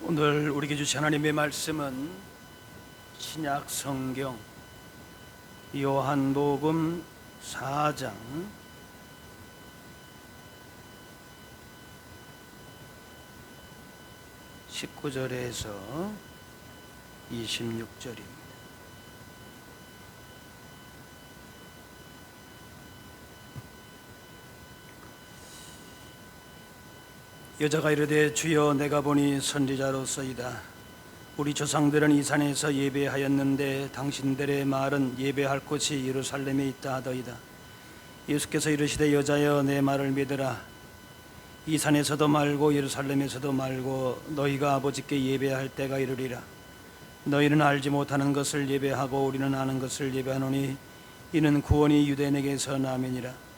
오늘 우리에게 주신 하나님의 말씀은 신약 성경 요한복음 4장 19절에서 26절입니다. 여자가 이르되 주여 내가 보니 선지자로서이다. 우리 조상들은 이 산에서 예배하였는데 당신들의 말은 예배할 곳이 예루살렘에 있다 하더이다. 예수께서 이르시되 여자여 내 말을 믿으라. 이 산에서도 말고 예루살렘에서도 말고 너희가 아버지께 예배할 때가 이르리라. 너희는 알지 못하는 것을 예배하고 우리는 아는 것을 예배하노니 이는 구원이 유대인에게서 나면이라.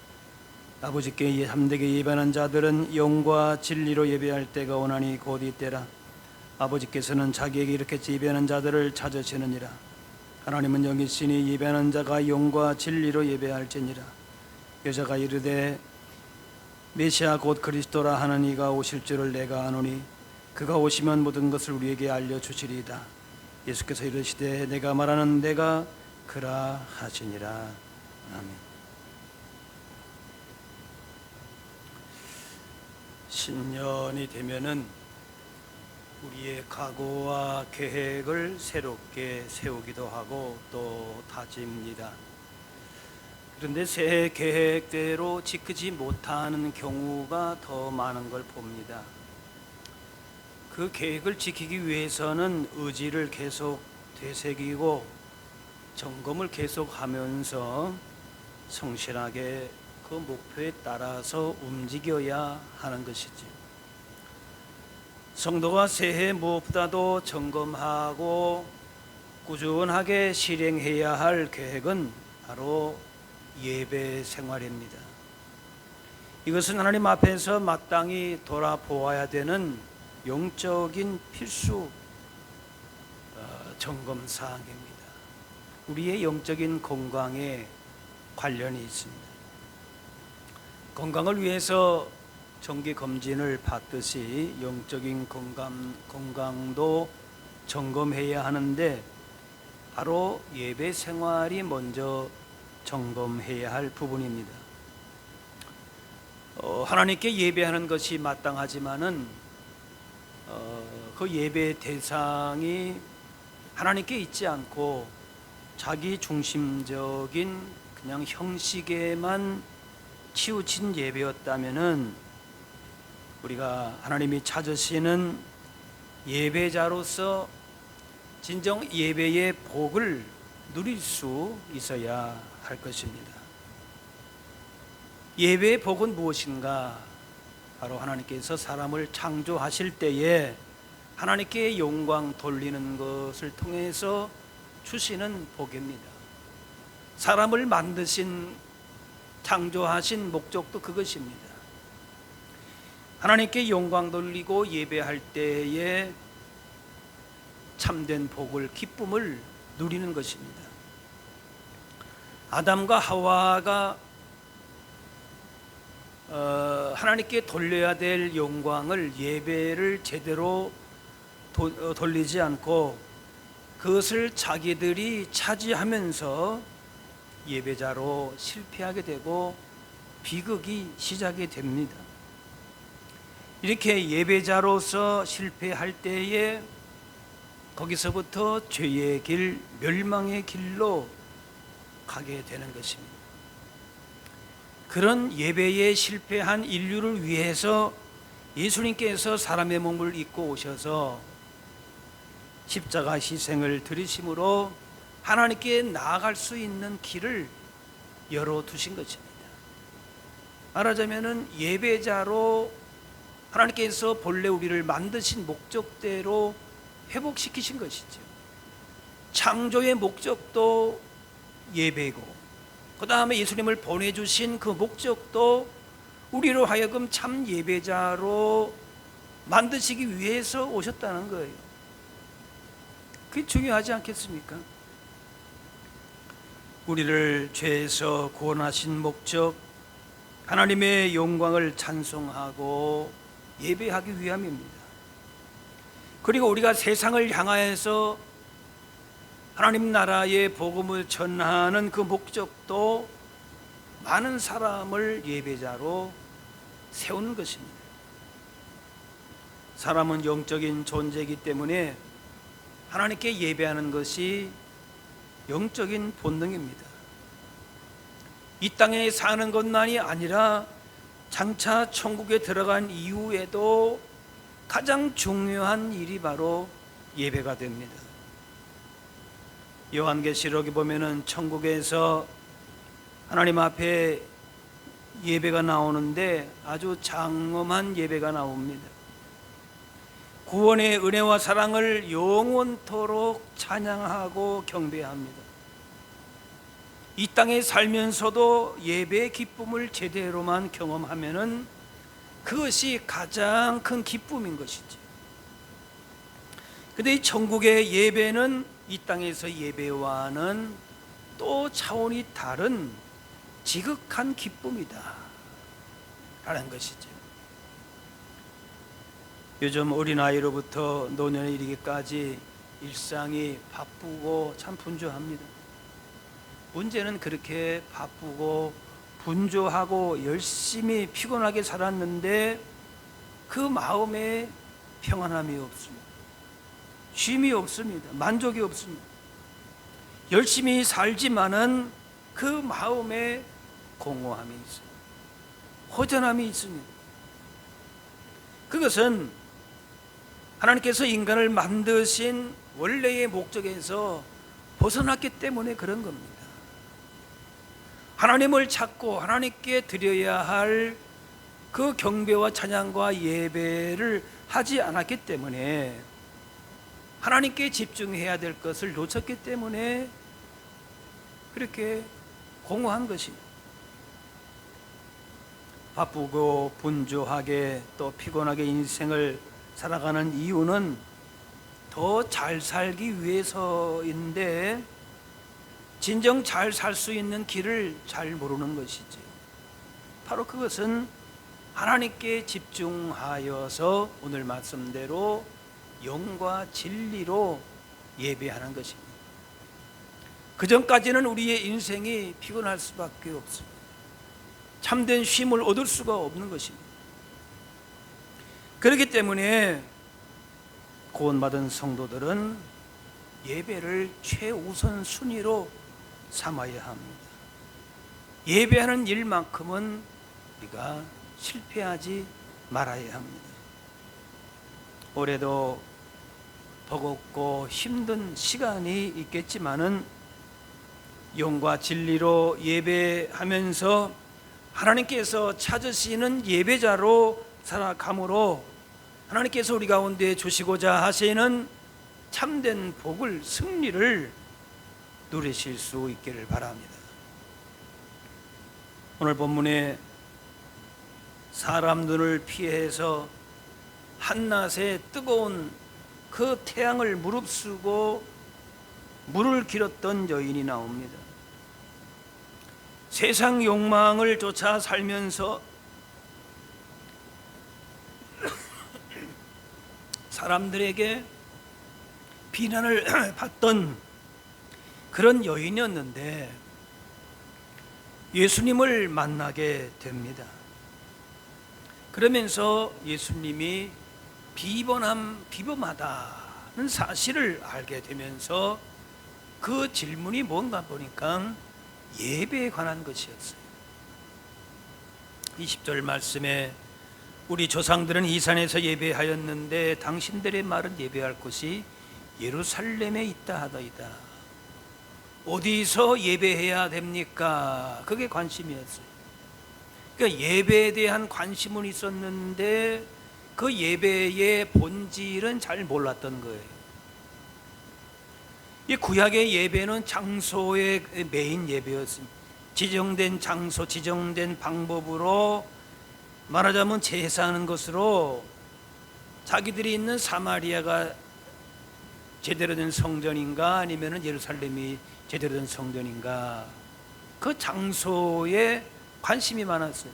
아버지께 참되게 예배하는 자들은 영과 진리로 예배할 때가 오나니 곧 이때라. 아버지께서는 자기에게 이렇게 예배하는 자들을 찾으시느니라. 하나님은 영이시니 예배하는 자가 영과 진리로 예배할지니라. 여자가 이르되 메시아 곧 그리스도라 하는 이가 오실 줄을 내가 아노니 그가 오시면 모든 것을 우리에게 알려주시리이다. 예수께서 이르시되 내가 말하는 내가 그라 하시니라. 아멘. 신년이 되면은 우리의 각오와 계획을 새롭게 세우기도 하고 또 다집니다. 그런데 새해 계획대로 지키지 못하는 경우가 더 많은 걸 봅니다. 그 계획을 지키기 위해서는 의지를 계속 되새기고 점검을 계속하면서 성실하게 그 목표에 따라서 움직여야 하는 것이지. 성도가 새해 무엇보다도 점검하고 꾸준하게 실행해야 할 계획은 바로 예배 생활입니다. 이것은 하나님 앞에서 마땅히 돌아보아야 되는 영적인 필수 점검 사항입니다. 우리의 영적인 건강에 관련이 있습니다. 건강을 위해서 정기 검진을 받듯이 영적인 건강도 점검해야 하는데 바로 예배 생활이 먼저 점검해야 할 부분입니다. 하나님께 예배하는 것이 마땅하지만은 그 예배 대상이 하나님께 있지 않고 자기 중심적인 그냥 형식에만 치우친 예배였다면은 우리가 하나님이 찾으시는 예배자로서 진정 예배의 복을 누릴 수 있어야 할 것입니다. 예배의 복은 무엇인가? 바로 하나님께서 사람을 창조하실 때에 하나님께 영광 돌리는 것을 통해서 주시는 복입니다. 사람을 만드신 창조하신 목적도 그것입니다. 하나님께 영광 돌리고 예배할 때에 참된 복을, 기쁨을 누리는 것입니다. 아담과 하와가 하나님께 돌려야 될 영광을, 예배를 제대로 돌리지 않고 그것을 자기들이 차지하면서 예배자로 실패하게 되고 비극이 시작이 됩니다. 이렇게 예배자로서 실패할 때에 거기서부터 죄의 길, 멸망의 길로 가게 되는 것입니다. 그런 예배에 실패한 인류를 위해서 예수님께서 사람의 몸을 입고 오셔서 십자가 희생을 들이심으로 하나님께 나아갈 수 있는 길을 열어두신 것입니다. 말하자면 예배자로 하나님께서 본래 우리를 만드신 목적대로 회복시키신 것이죠. 창조의 목적도 예배고, 그 다음에 예수님을 보내주신 그 목적도 우리로 하여금 참 예배자로 만드시기 위해서 오셨다는 거예요. 그게 중요하지 않겠습니까? 우리를 죄에서 구원하신 목적, 하나님의 영광을 찬송하고 예배하기 위함입니다. 그리고 우리가 세상을 향하여서 하나님 나라의 복음을 전하는 그 목적도 많은 사람을 예배자로 세우는 것입니다. 사람은 영적인 존재이기 때문에 하나님께 예배하는 것이 영적인 본능입니다. 이 땅에 사는 것만이 아니라 장차 천국에 들어간 이후에도 가장 중요한 일이 바로 예배가 됩니다. 요한계시록에 보면은 천국에서 하나님 앞에 예배가 나오는데 아주 장엄한 예배가 나옵니다. 구원의 은혜와 사랑을 영원토록 찬양하고 경배합니다. 이 땅에 살면서도 예배의 기쁨을 제대로만 경험하면은 그것이 가장 큰 기쁨인 것이죠. 근데 이 천국의 예배는 이 땅에서 예배와는 또 차원이 다른 지극한 기쁨이다 라는 것이죠. 요즘 어린아이로부터 노년에 이르기까지 일상이 바쁘고 참 분주합니다. 문제는 그렇게 바쁘고 분주하고 열심히 피곤하게 살았는데 그 마음에 평안함이 없습니다. 쉼이 없습니다. 만족이 없습니다. 열심히 살지만은 그 마음에 공허함이 있어요. 허전함이 있습니다. 그것은 하나님께서 인간을 만드신 원래의 목적에서 벗어났기 때문에 그런 겁니다. 하나님을 찾고 하나님께 드려야 할 그 경배와 찬양과 예배를 하지 않았기 때문에, 하나님께 집중해야 될 것을 놓쳤기 때문에 그렇게 공허한 것입니다. 바쁘고 분주하게 또 피곤하게 인생을 살아가는 이유는 더 잘 살기 위해서인데 진정 잘 살 수 있는 길을 잘 모르는 것이지. 바로 그것은 하나님께 집중하여서 오늘 말씀대로 영과 진리로 예배하는 것입니다. 그 전까지는 우리의 인생이 피곤할 수밖에 없습니다. 참된 쉼을 얻을 수가 없는 것입니다. 그렇기 때문에 구원받은 성도들은 예배를 최우선 순위로 삼아야 합니다. 예배하는 일만큼은 우리가 실패하지 말아야 합니다. 올해도 버겁고 힘든 시간이 있겠지만은 영과 진리로 예배하면서 하나님께서 찾으시는 예배자로 살아감으로 하나님께서 우리 가운데 주시고자 하시는 참된 복을, 승리를 누리실 수 있기를 바랍니다. 오늘 본문에 사람 눈을 피해서 한낮에 뜨거운 그 태양을 무릅쓰고 물을 길었던 여인이 나옵니다. 세상 욕망을 쫓아 살면서 사람들에게 비난을 받던 그런 여인이었는데 예수님을 만나게 됩니다. 그러면서 예수님이 비범하다는 사실을 알게 되면서 그 질문이 뭔가 보니까 예배에 관한 것이었어요. 20절 말씀에 우리 조상들은 이 산에서 예배하였는데 당신들의 말은 예배할 곳이 예루살렘에 있다 하더이다. 어디서 예배해야 됩니까? 그게 관심이었어요. 그러니까 예배에 대한 관심은 있었는데 그 예배의 본질은 잘 몰랐던 거예요. 이 구약의 예배는 장소의 메인 예배였습니다. 지정된 장소, 지정된 방법으로 말하자면 제사하는 것으로 자기들이 있는 사마리아가 제대로 된 성전인가 아니면 예루살렘이 제대로 된 성전인가, 그 장소에 관심이 많았어요.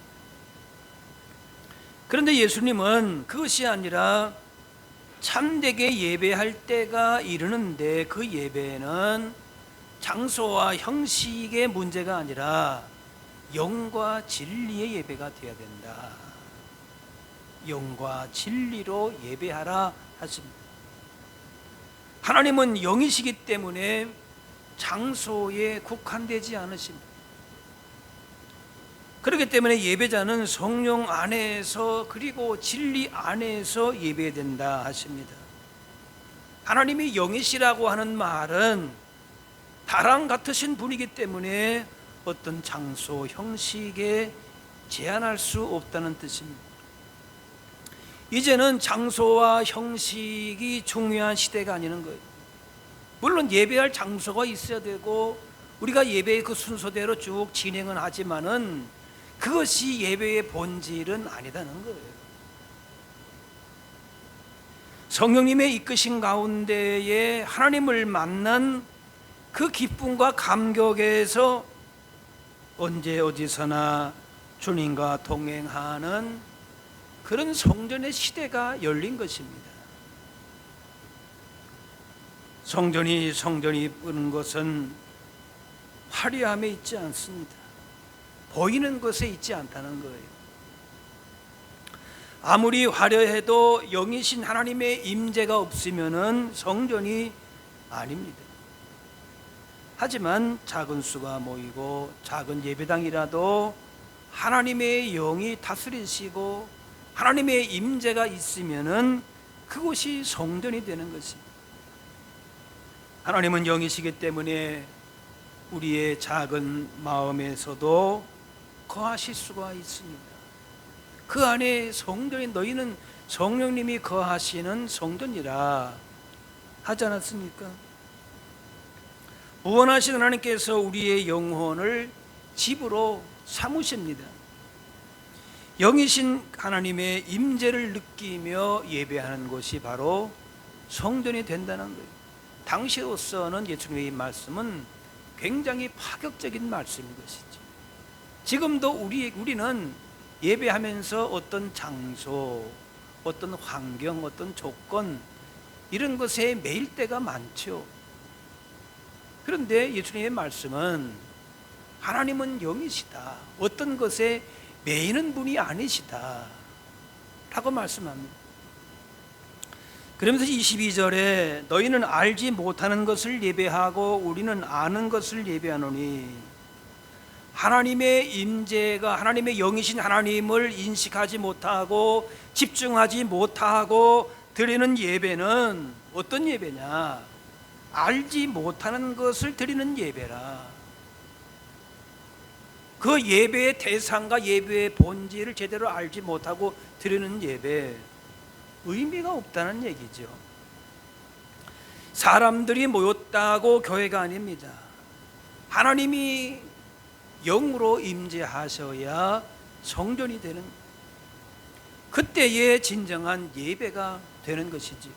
그런데 예수님은 그것이 아니라 참되게 예배할 때가 이르는데 그 예배는 장소와 형식의 문제가 아니라 영과 진리의 예배가 되어야 된다. 영과 진리로 예배하라 하십니다. 하나님은 영이시기 때문에 장소에 국한되지 않으십니다. 그렇기 때문에 예배자는 성령 안에서 그리고 진리 안에서 예배해야 된다 하십니다. 하나님이 영이시라고 하는 말은 다랑 같으신 분이기 때문에 어떤 장소, 형식에 제한할 수 없다는 뜻입니다. 이제는 장소와 형식이 중요한 시대가 아니는 거예요. 물론 예배할 장소가 있어야 되고 우리가 예배의 그 순서대로 쭉 진행은 하지만은 그것이 예배의 본질은 아니다는 거예요. 성령님의 이끄신 가운데에 하나님을 만난 그 기쁨과 감격에서 언제 어디서나 주님과 동행하는 그런 성전의 시대가 열린 것입니다. 성전이 이쁘는 것은 화려함에 있지 않습니다. 보이는 것에 있지 않다는 거예요. 아무리 화려해도 영이신 하나님의 임재가 없으면은 성전이 아닙니다. 하지만 작은 수가 모이고 작은 예배당이라도 하나님의 영이 다스리시고 하나님의 임재가 있으면은 그곳이 성전이 되는 것입니다. 하나님은 영이시기 때문에 우리의 작은 마음에서도 거하실 수가 있습니다. 그 안에 성전이 너희는 성령님이 거하시는 성전이라 하지 않았습니까? 무한하신 하나님께서 우리의 영혼을 집으로 삼으십니다. 영이신 하나님의 임재를 느끼며 예배하는 것이 바로 성전이 된다는 거예요. 당시로서는 예수님의 말씀은 굉장히 파격적인 말씀인 것이죠. 지금도 우리는 예배하면서 어떤 장소, 어떤 환경, 어떤 조건 이런 것에 매일 때가 많죠. 그런데 예수님의 말씀은 하나님은 영이시다. 어떤 것에 매이는 분이 아니시다 라고 말씀합니다. 그러면서 22절에 너희는 알지 못하는 것을 예배하고 우리는 아는 것을 예배하노니 하나님의 임재가 하나님의 영이신 하나님을 인식하지 못하고 집중하지 못하고 드리는 예배는 어떤 예배냐? 알지 못하는 것을 드리는 예배라. 그 예배의 대상과 예배의 본질을 제대로 알지 못하고 드리는 예배, 의미가 없다는 얘기죠. 사람들이 모였다고 교회가 아닙니다. 하나님이 영으로 임재하셔야 성전이 되는, 그때의 진정한 예배가 되는 것이지.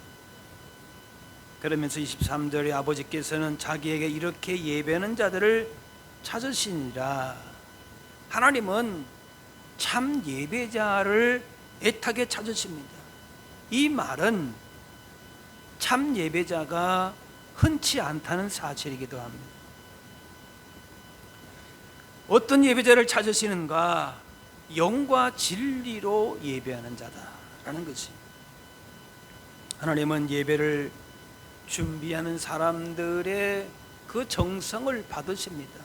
그러면서 23절에 아버지께서는 자기에게 이렇게 예배하는 자들을 찾으시니라. 하나님은 참 예배자를 애타게 찾으십니다. 이 말은 참 예배자가 흔치 않다는 사실이기도 합니다. 어떤 예배자를 찾으시는가? 영과 진리로 예배하는 자다라는 것이. 하나님은 예배를 준비하는 사람들의 그 정성을 받으십니다.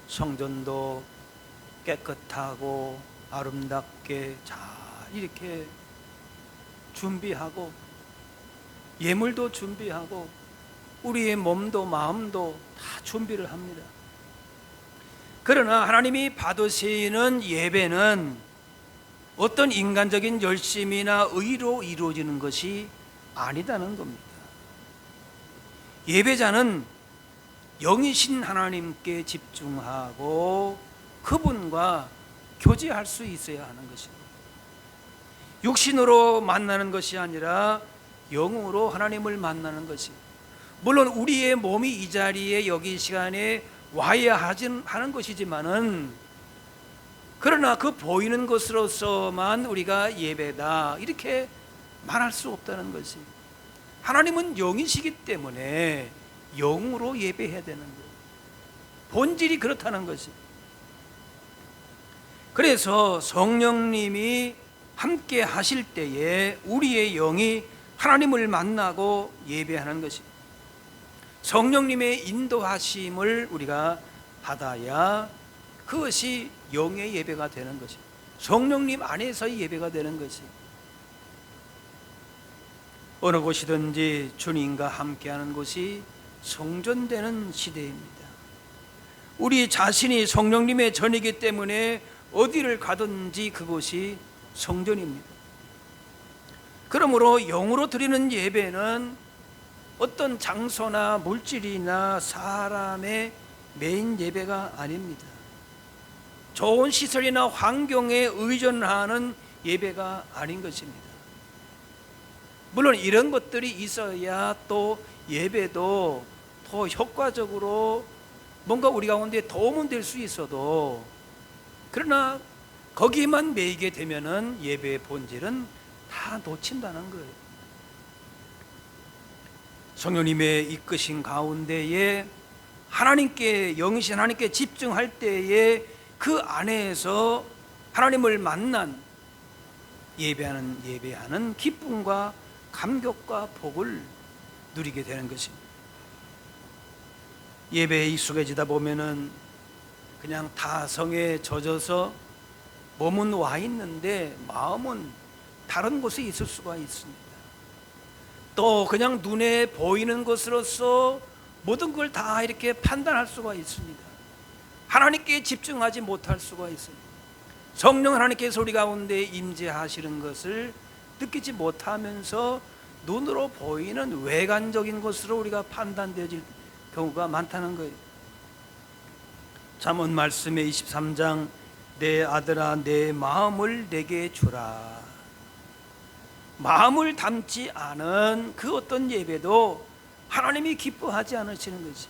성전도 깨끗하고 아름답게 잘 이렇게 준비하고 예물도 준비하고 우리의 몸도 마음도 다 준비를 합니다. 그러나 하나님이 받으시는 예배는 어떤 인간적인 열심이나 의로 이루어지는 것이 아니다는 겁니다. 예배자는 영이신 하나님께 집중하고 그분과 교제할 수 있어야 하는 것입니다. 육신으로 만나는 것이 아니라 영으로 하나님을 만나는 것입니다. 물론 우리의 몸이 이 자리에 여기 시간에 와야 하는 것이지만은, 그러나 그 보이는 것으로서만 우리가 예배다 이렇게 말할 수 없다는 것이, 하나님은 영이시기 때문에 영으로 예배해야 되는 거예요. 본질이 그렇다는 것이. 그래서 성령님이 함께 하실 때에 우리의 영이 하나님을 만나고 예배하는 것이, 성령님의 인도하심을 우리가 받아야 그것이 영의 예배가 되는 것이, 성령님 안에서의 예배가 되는 것이. 어느 곳이든지 주님과 함께하는 곳이 성전되는 시대입니다. 우리 자신이 성령님의 전이기 때문에 어디를 가든지 그곳이 성전입니다. 그러므로 영으로 드리는 예배는 어떤 장소나 물질이나 사람의 메인 예배가 아닙니다. 좋은 시설이나 환경에 의존하는 예배가 아닌 것입니다. 물론 이런 것들이 있어야 또 예배도 더 효과적으로 뭔가 우리 가운데 도움은 될 수 있어도, 그러나 거기에만 매이게 되면은 예배의 본질은 다 놓친다는 거예요. 성령님의 이끄신 가운데에 하나님께, 영이신 하나님께 집중할 때에 그 안에서 하나님을 만난 예배하는 기쁨과 감격과 복을 누리게 되는 것입니다. 예배에 익숙해지다 보면은 그냥 다성에 젖어서 몸은 와 있는데 마음은 다른 곳에 있을 수가 있습니다. 또 그냥 눈에 보이는 것으로서 모든 걸 다 이렇게 판단할 수가 있습니다. 하나님께 집중하지 못할 수가 있습니다. 성령 하나님께서 우리 가운데 임재하시는 것을 느끼지 못하면서 눈으로 보이는 외관적인 것으로 우리가 판단되어질 경우가 많다는 거예요. 잠언 말씀의 23장, 내 아들아 내 마음을 내게 주라. 마음을 담지 않은 그 어떤 예배도 하나님이 기뻐하지 않으시는 거지.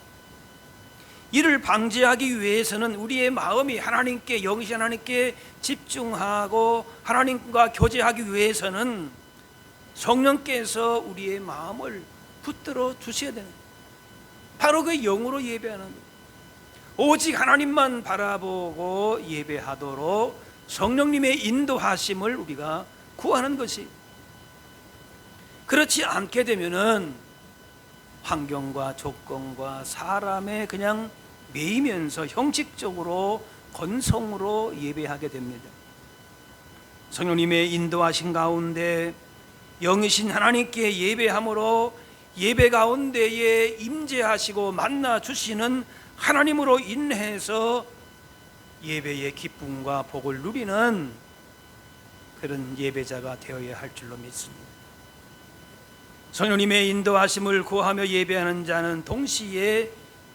이를 방지하기 위해서는 우리의 마음이 하나님께, 영이신 하나님께 집중하고 하나님과 교제하기 위해서는 성령께서 우리의 마음을 붙들어 주셔야 되는 거예요. 바로 그 영으로 예배하는 거예요. 오직 하나님만 바라보고 예배하도록 성령님의 인도하심을 우리가 구하는 것이, 그렇지 않게 되면은 환경과 조건과 사람에 그냥 매이면서 형식적으로 건성으로 예배하게 됩니다. 성령님의 인도하신 가운데 영이신 하나님께 예배함으로 예배 가운데에 임재하시고 만나 주시는 하나님으로 인해서 예배의 기쁨과 복을 누리는 그런 예배자가 되어야 할 줄로 믿습니다. 성령님의 인도하심을 구하며 예배하는 자는 동시에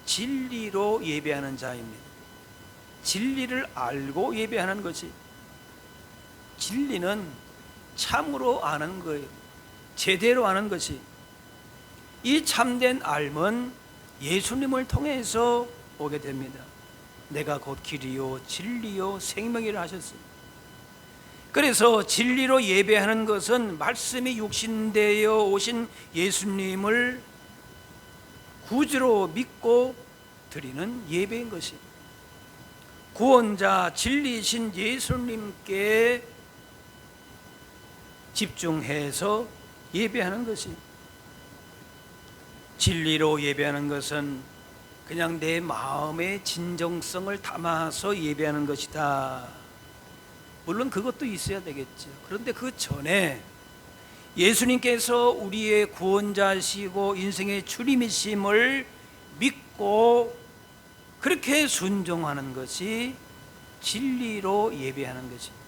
진리로 예배하는 자입니다. 진리를 알고 예배하는 것이, 진리는 참으로 아는 거예요. 제대로 아는 것이, 이 참된 알은 예수님을 통해서 오게 됩니다. 내가 곧 길이요 진리요 생명이라 하셨습니다. 그래서 진리로 예배하는 것은 말씀이 육신되어 오신 예수님을 구주로 믿고 드리는 예배인 것입니다. 구원자 진리이신 예수님께 집중해서 예배하는 것입니다. 진리로 예배하는 것은 그냥 내 마음의 진정성을 담아서 예배하는 것이다. 물론 그것도 있어야 되겠죠. 그런데 그 전에 예수님께서 우리의 구원자시고 인생의 주님이심을 믿고 그렇게 순종하는 것이 진리로 예배하는 것입니다.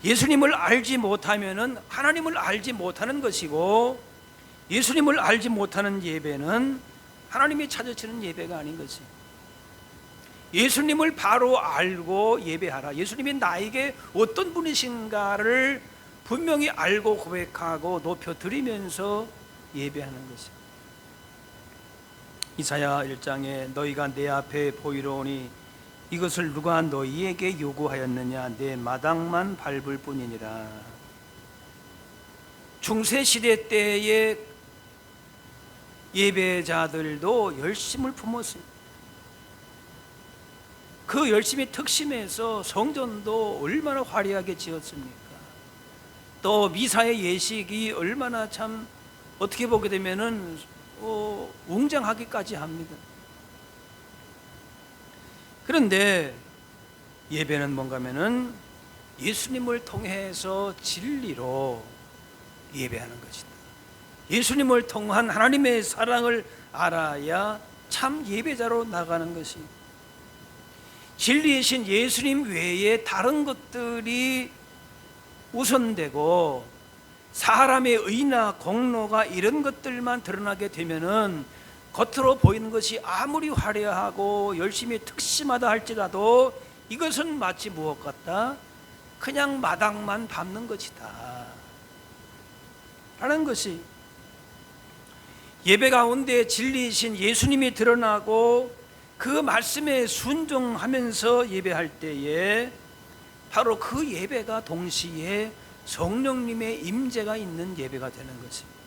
예수님을 알지 못하면은 하나님을 알지 못하는 것이고, 예수님을 알지 못하는 예배는 하나님이 찾으시는 예배가 아닌 것입니다. 예수님을 바로 알고 예배하라. 예수님이 나에게 어떤 분이신가를 분명히 알고 고백하고 높여드리면서 예배하는 것입니다. 이사야 1장에 너희가 내 앞에 보이로오니 이것을 누가 너희에게 요구하였느냐, 내 마당만 밟을 뿐이니라. 중세시대 때의 예배자들도 열심을 품었습니다. 그 열심히 특심해서 성전도 얼마나 화려하게 지었습니까? 또 미사의 예식이 얼마나 참 어떻게 보게 되면은 웅장하기까지 합니다. 그런데 예배는 뭔가 하면은 예수님을 통해서 진리로 예배하는 것이다. 예수님을 통한 하나님의 사랑을 알아야 참 예배자로 나가는 것이, 진리이신 예수님 외에 다른 것들이 우선되고 사람의 의나 공로가 이런 것들만 드러나게 되면은 겉으로 보이는 것이 아무리 화려하고 열심히 특심하다 할지라도 이것은 마치 무엇 같다? 그냥 마당만 밟는 것이다 라는 것이, 예배 가운데 진리이신 예수님이 드러나고 그 말씀에 순종하면서 예배할 때에 바로 그 예배가 동시에 성령님의 임재가 있는 예배가 되는 것입니다.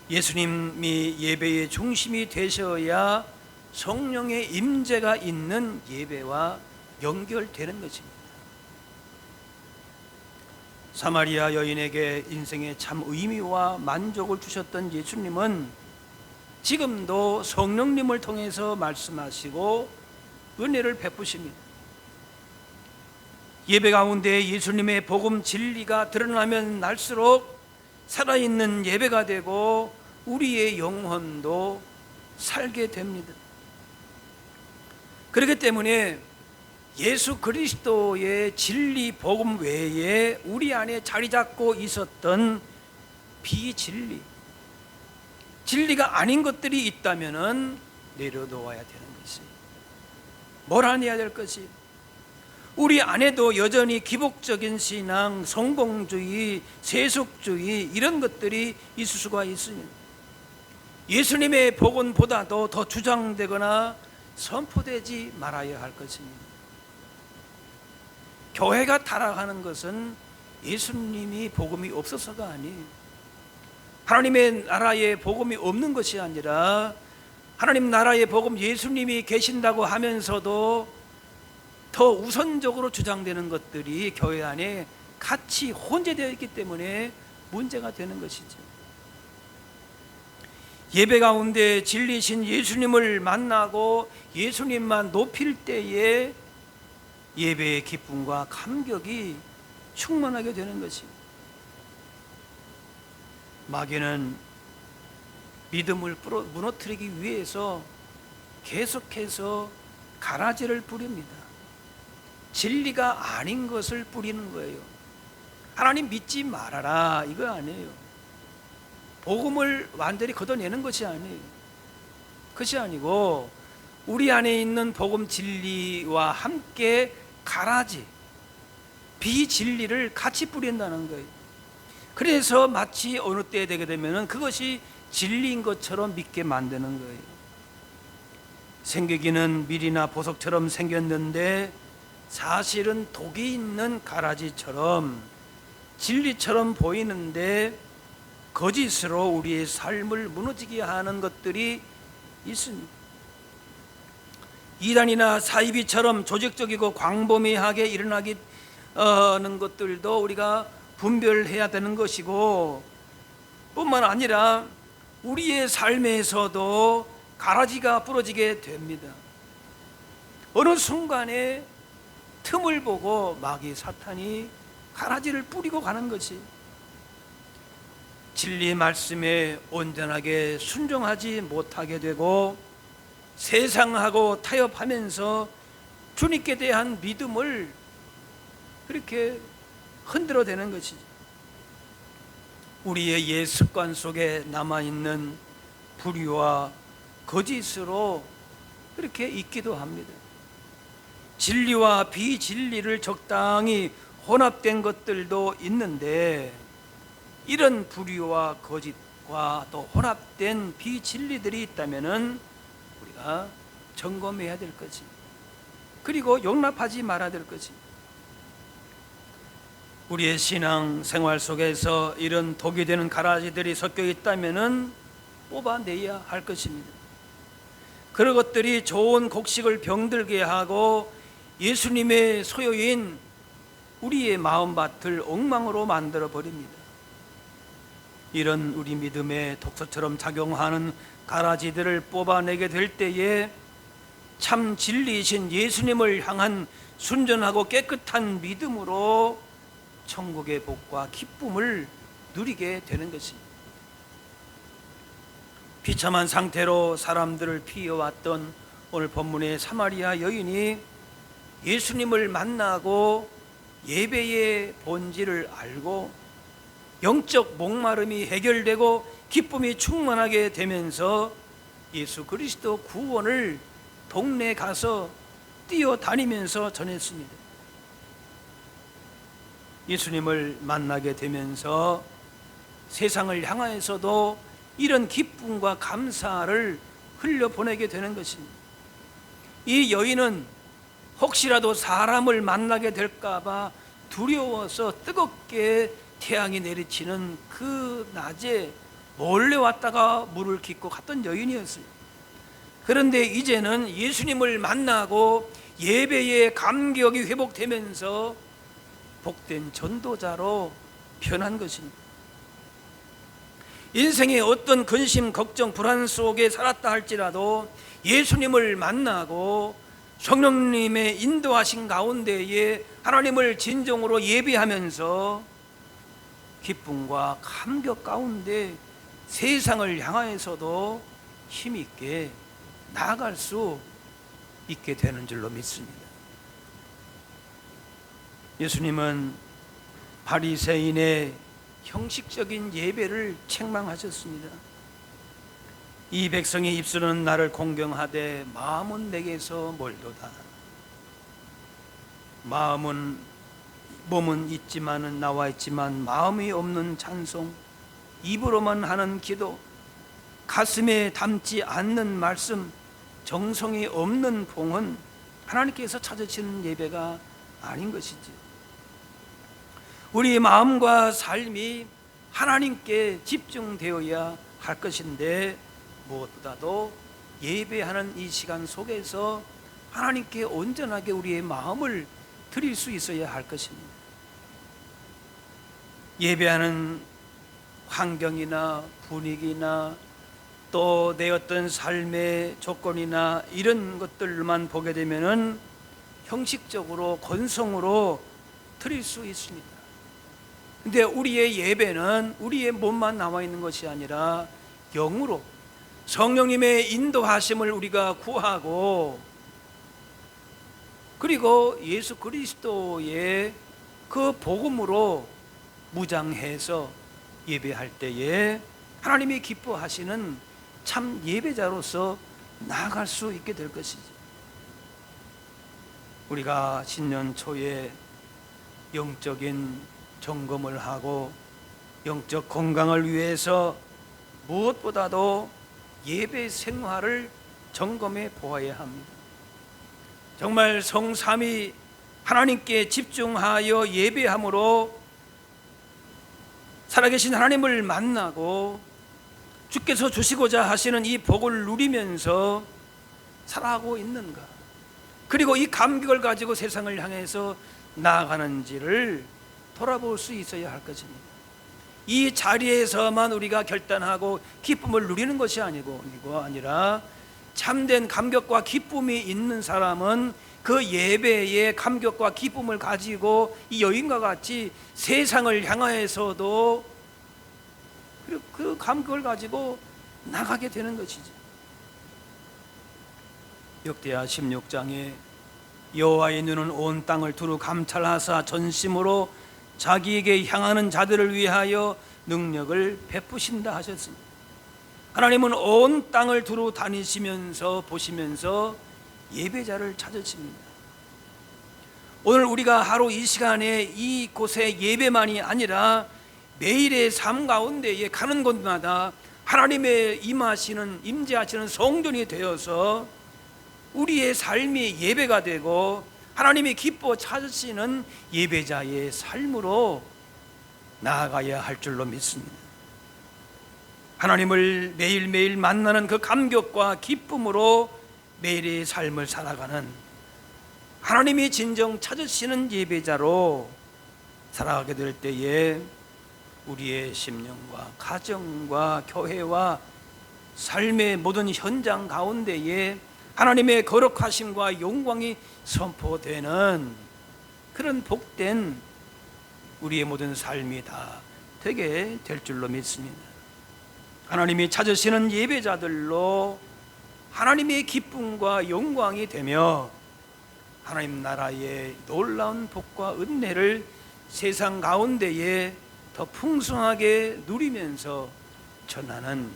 예수님이 예배의 중심이 되셔야 성령의 임재가 있는 예배와 연결되는 것입니다. 사마리아 여인에게 인생의 참 의미와 만족을 주셨던 예수님은 지금도 성령님을 통해서 말씀하시고 은혜를 베푸십니다. 예배 가운데 예수님의 복음 진리가 드러나면 날수록 살아있는 예배가 되고 우리의 영혼도 살게 됩니다. 그렇기 때문에 예수 그리스도의 진리 복음 외에 우리 안에 자리 잡고 있었던 비진리, 진리가 아닌 것들이 있다면 내려놓아야 되는 것이, 몰아내야 될 것이, 우리 안에도 여전히 기복적인 신앙, 성공주의, 세속주의 이런 것들이 있을 수가 있습니다. 예수님의 복음보다도 더 주장되거나 선포되지 말아야 할 것입니다. 교회가 타락하는 것은 예수님이 복음이 없어서가 아니에요. 하나님의 나라에 복음이 없는 것이 아니라 하나님 나라의 복음, 예수님이 계신다고 하면서도 더 우선적으로 주장되는 것들이 교회 안에 같이 혼재되어 있기 때문에 문제가 되는 것이죠. 예배 가운데 진리신 예수님을 만나고 예수님만 높일 때에 예배의 기쁨과 감격이 충만하게 되는 것입니다. 마귀는 믿음을 무너뜨리기 위해서 계속해서 가라지를 뿌립니다. 진리가 아닌 것을 뿌리는 거예요. 하나님 믿지 말아라 이거 아니에요. 복음을 완전히 걷어내는 것이 아니에요. 그것이 아니고 우리 안에 있는 복음 진리와 함께 가라지, 비진리를 같이 뿌린다는 거예요. 그래서 마치 어느 때에 되게 되면 그것이 진리인 것처럼 믿게 만드는 거예요. 생기기는 밀이나 보석처럼 생겼는데 사실은 독이 있는 가라지처럼 진리처럼 보이는데 거짓으로 우리의 삶을 무너지게 하는 것들이 있습니다. 이단이나 사이비처럼 조직적이고 광범위하게 일어나기 하는 것들도 우리가 분별해야 되는 것이고, 뿐만 아니라 우리의 삶에서도 가라지가 부러지게 됩니다. 어느 순간에 틈을 보고 마귀 사탄이 가라지를 뿌리고 가는 것이, 진리의 말씀에 온전하게 순종하지 못하게 되고 세상하고 타협하면서 주님께 대한 믿음을 그렇게 흔들어대는 것이죠. 우리의 옛 습관 속에 남아있는 불의와 거짓으로 그렇게 있기도 합니다. 진리와 비진리를 적당히 혼합된 것들도 있는데, 이런 불의와 거짓과 또 혼합된 비진리들이 있다면 우리가 점검해야 될 거지, 그리고 용납하지 말아야 될 거지. 우리의 신앙 생활 속에서 이런 독이 되는 가라지들이 섞여 있다면은 뽑아내야 할 것입니다. 그런 것들이 좋은 곡식을 병들게 하고 예수님의 소유인 우리의 마음밭을 엉망으로 만들어 버립니다. 이런 우리 믿음의 독소처럼 작용하는 가라지들을 뽑아내게 될 때에 참 진리이신 예수님을 향한 순전하고 깨끗한 믿음으로 천국의 복과 기쁨을 누리게 되는 것입니다. 비참한 상태로 사람들을 피해왔던 오늘 본문의 사마리아 여인이 예수님을 만나고 예배의 본질을 알고 영적 목마름이 해결되고 기쁨이 충만하게 되면서 예수 그리스도 구원을 동네에 가서 뛰어다니면서 전했습니다. 예수님을 만나게 되면서 세상을 향하여서도 이런 기쁨과 감사를 흘려보내게 되는 것입니다. 이 여인은 혹시라도 사람을 만나게 될까봐 두려워서 뜨겁게 태양이 내리치는 그 낮에 몰래 왔다가 물을 깃고 갔던 여인이었어요. 그런데 이제는 예수님을 만나고 예배의 감격이 회복되면서 복된 전도자로 변한 것입니다. 인생의 어떤 근심, 걱정, 불안 속에 살았다 할지라도 예수님을 만나고 성령님의 인도하신 가운데에 하나님을 진정으로 예배하면서 기쁨과 감격 가운데 세상을 향하여서도 힘있게 나아갈 수 있게 되는 줄로 믿습니다. 예수님은 바리새인의 형식적인 예배를 책망하셨습니다. 이 백성의 입술은 나를 공경하되 마음은 내게서 멀도다. 몸은 있지만은 나와 있지만 마음이 없는 찬송, 입으로만 하는 기도, 가슴에 담지 않는 말씀, 정성이 없는 봉헌, 하나님께서 찾으시는 예배가 아닌 것이지. 우리 마음과 삶이 하나님께 집중되어야 할 것인데 무엇보다도 예배하는 이 시간 속에서 하나님께 온전하게 우리의 마음을 드릴 수 있어야 할 것입니다. 예배하는 환경이나 분위기나 또 내 어떤 삶의 조건이나 이런 것들만 보게 되면은 형식적으로 건성으로 드릴 수 있습니다. 근데 우리의 예배는 우리의 몸만 남아 있는 것이 아니라 영으로 성령님의 인도하심을 우리가 구하고 그리고 예수 그리스도의 그 복음으로 무장해서 예배할 때에 하나님이 기뻐하시는 참 예배자로서 나아갈 수 있게 될 것이지. 우리가 신년 초에 영적인 점검을 하고 영적 건강을 위해서 무엇보다도 예배 생활을 점검해 보아야 합니다. 정말 성삼위 하나님께 집중하여 예배함으로 살아계신 하나님을 만나고 주께서 주시고자 하시는 이 복을 누리면서 살아가고 있는가, 그리고 이 감격을 가지고 세상을 향해서 나아가는지를 돌아볼 수 있어야 할 것입니다. 이 자리에서만 우리가 결단하고 기쁨을 누리는 것이 아니라 참된 감격과 기쁨이 있는 사람은 그 예배의 감격과 기쁨을 가지고 이 여인과 같이 세상을 향하여서도 그 감격을 가지고 나가게 되는 것이죠. 역대하 16장에 여호와의 눈은 온 땅을 두루 감찰하사 전심으로 자기에게 향하는 자들을 위하여 능력을 베푸신다 하셨습니다. 하나님은 온 땅을 두루 다니시면서 보시면서 예배자를 찾으십니다. 오늘 우리가 하루 이 시간에 이곳에 예배만이 아니라 매일의 삶 가운데에 가는 곳마다 하나님의 임재하시는 성전이 되어서 우리의 삶이 예배가 되고 하나님이 기뻐 찾으시는 예배자의 삶으로 나아가야 할 줄로 믿습니다. 하나님을 매일매일 만나는 그 감격과 기쁨으로 매일의 삶을 살아가는, 하나님이 진정 찾으시는 예배자로 살아가게 될 때에 우리의 심령과 가정과 교회와 삶의 모든 현장 가운데에 하나님의 거룩하심과 영광이 선포되는 그런 복된 우리의 모든 삶이 다 되게 될 줄로 믿습니다. 하나님이 찾으시는 예배자들로 하나님의 기쁨과 영광이 되며 하나님 나라의 놀라운 복과 은혜를 세상 가운데에 더 풍성하게 누리면서 전하는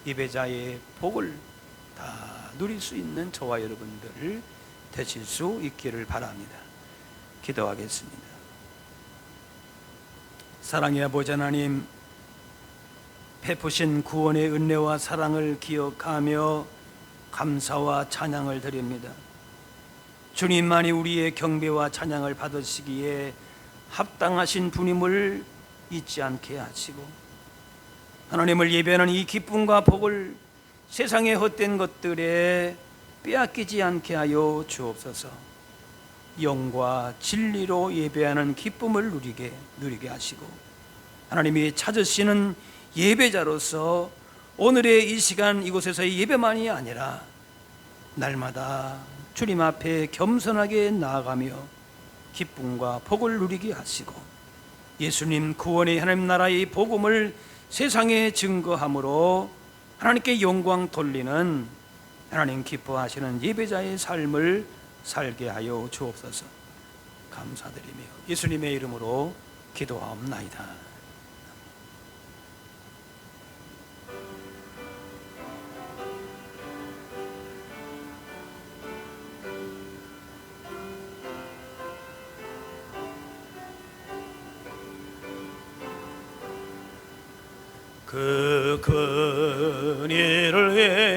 예배자의 복을 다 누릴 수 있는 저와 여러분들 되실 수 있기를 바랍니다. 기도하겠습니다. 사랑의 아버지 하나님, 베푸신 구원의 은혜와 사랑을 기억하며 감사와 찬양을 드립니다. 주님만이 우리의 경배와 찬양을 받으시기에 합당하신 분임을 잊지 않게 하시고, 하나님을 예배하는 이 기쁨과 복을 세상의 헛된 것들에 빼앗기지 않게 하여 주옵소서. 영과 진리로 예배하는 기쁨을 누리게 하시고, 하나님이 찾으시는 예배자로서 오늘의 이 시간 이곳에서의 예배만이 아니라 날마다 주님 앞에 겸손하게 나아가며 기쁨과 복을 누리게 하시고, 예수님 구원의 하나님 나라의 복음을 세상에 증거함으로 하나님께 영광 돌리는, 하나님 기뻐하시는 예배자의 삶을 살게 하여 주옵소서. 감사드리며 예수님의 이름으로 기도하옵나이다. 그 근일을